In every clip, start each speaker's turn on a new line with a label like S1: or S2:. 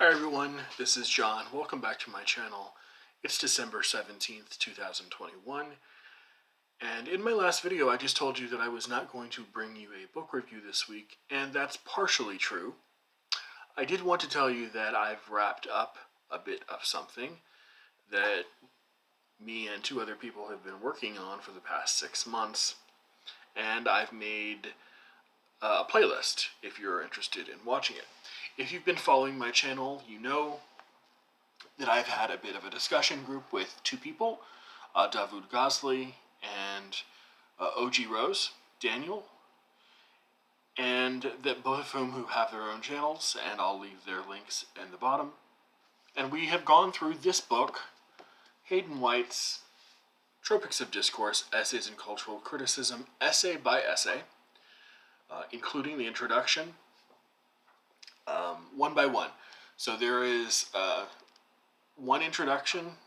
S1: Hi everyone, this is John. Welcome back to my channel. It's December 17th, 2021, and in my last video I just told you that I was not going to bring you a book review this week, and that's partially true. I did want to tell you that I've wrapped up a bit of something that me and two other people have been working on for the past 6 months, and I've made a playlist if you're interested in watching it. If you've been following my channel, you know that I've had a bit of a discussion group with two people, Davood Gozli and OG Rose, Daniel, and that both of whom who have their own channels, and I'll leave their links in the bottom. And we have gone through this book, Hayden White's Tropics of Discourse, Essays in Cultural Criticism, essay by essay, including the introduction, one by one. So there is one introduction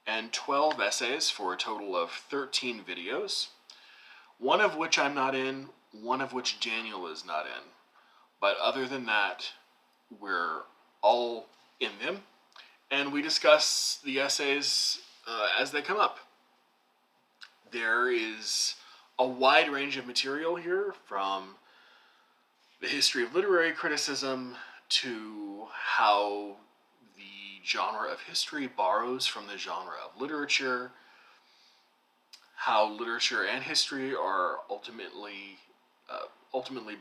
S1: and 12 essays for a total of 13 videos, one of which I'm not in, one of which Daniel is not in. But other than that, we're all in them, and we discuss the essays as they come up. There is a wide range of material here, from the history of literary criticism to how the genre of history borrows from the genre of literature, how literature and history are ultimately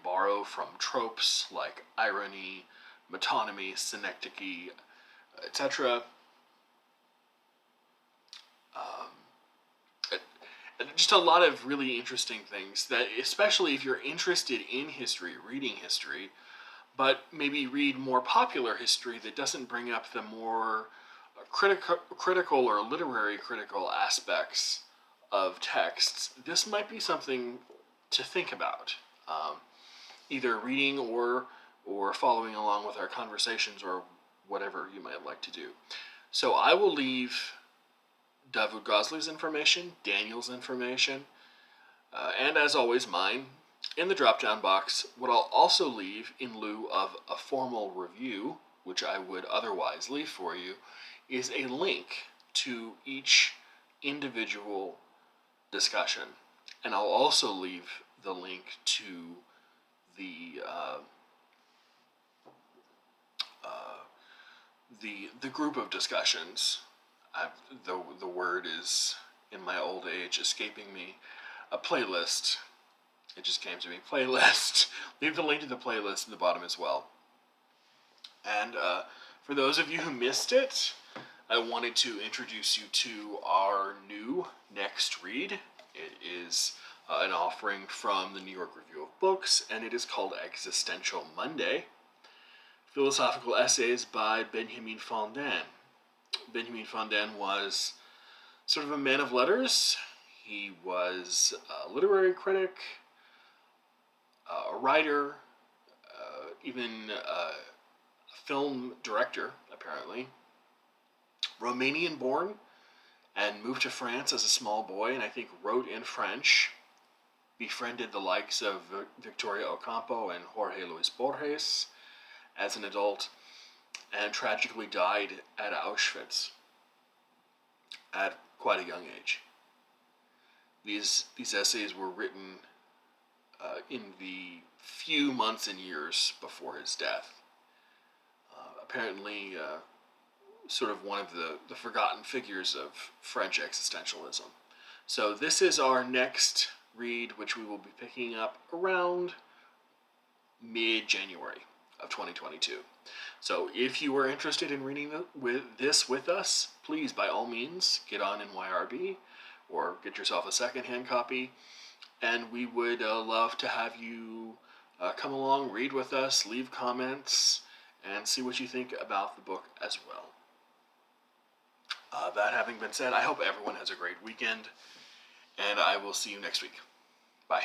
S1: borrow from tropes like irony, metonymy, synecdoche, etc. Just a lot of really interesting things that, especially if you're interested in history, reading history, but maybe read more popular history that doesn't bring up the more critical or literary critical aspects of texts, this might be something to think about. Either reading or following along with our conversations, or whatever you might like to do. So I will leave Davood Gozli's information, Daniel's information, and as always mine, in the drop-down box. What I'll also leave in lieu of a formal review, which I would otherwise leave for you, is a link to each individual discussion. And I'll also leave the link to the group of discussions. The word is, in my old age, escaping me. A playlist. It just came to me. Playlist. Leave the link to the playlist in the bottom as well. And for those of you who missed it, I wanted to introduce you to our new next read. It is an offering from the New York Review of Books, and it is called Existential Monday. Philosophical Essays by Benjamin Fondin. Benjamin Fondin was sort of a man of letters. He was a literary critic, a writer, even a film director, apparently. Romanian born, and moved to France as a small boy, and I think wrote in French. Befriended the likes of Victoria Ocampo and Jorge Luis Borges as an adult, and tragically died at Auschwitz at quite a young age. These essays were written in the few months and years before his death. Apparently sort of one of the forgotten figures of French existentialism. So this is our next read, which we will be picking up around mid-January of 2022. So if you are interested in reading this with us, please, by all means, get on NYRB or get yourself a secondhand copy, and we would love to have you come along, read with us, leave comments, and see what you think about the book as well. That having been said, I hope everyone has a great weekend, and I will see you next week. Bye.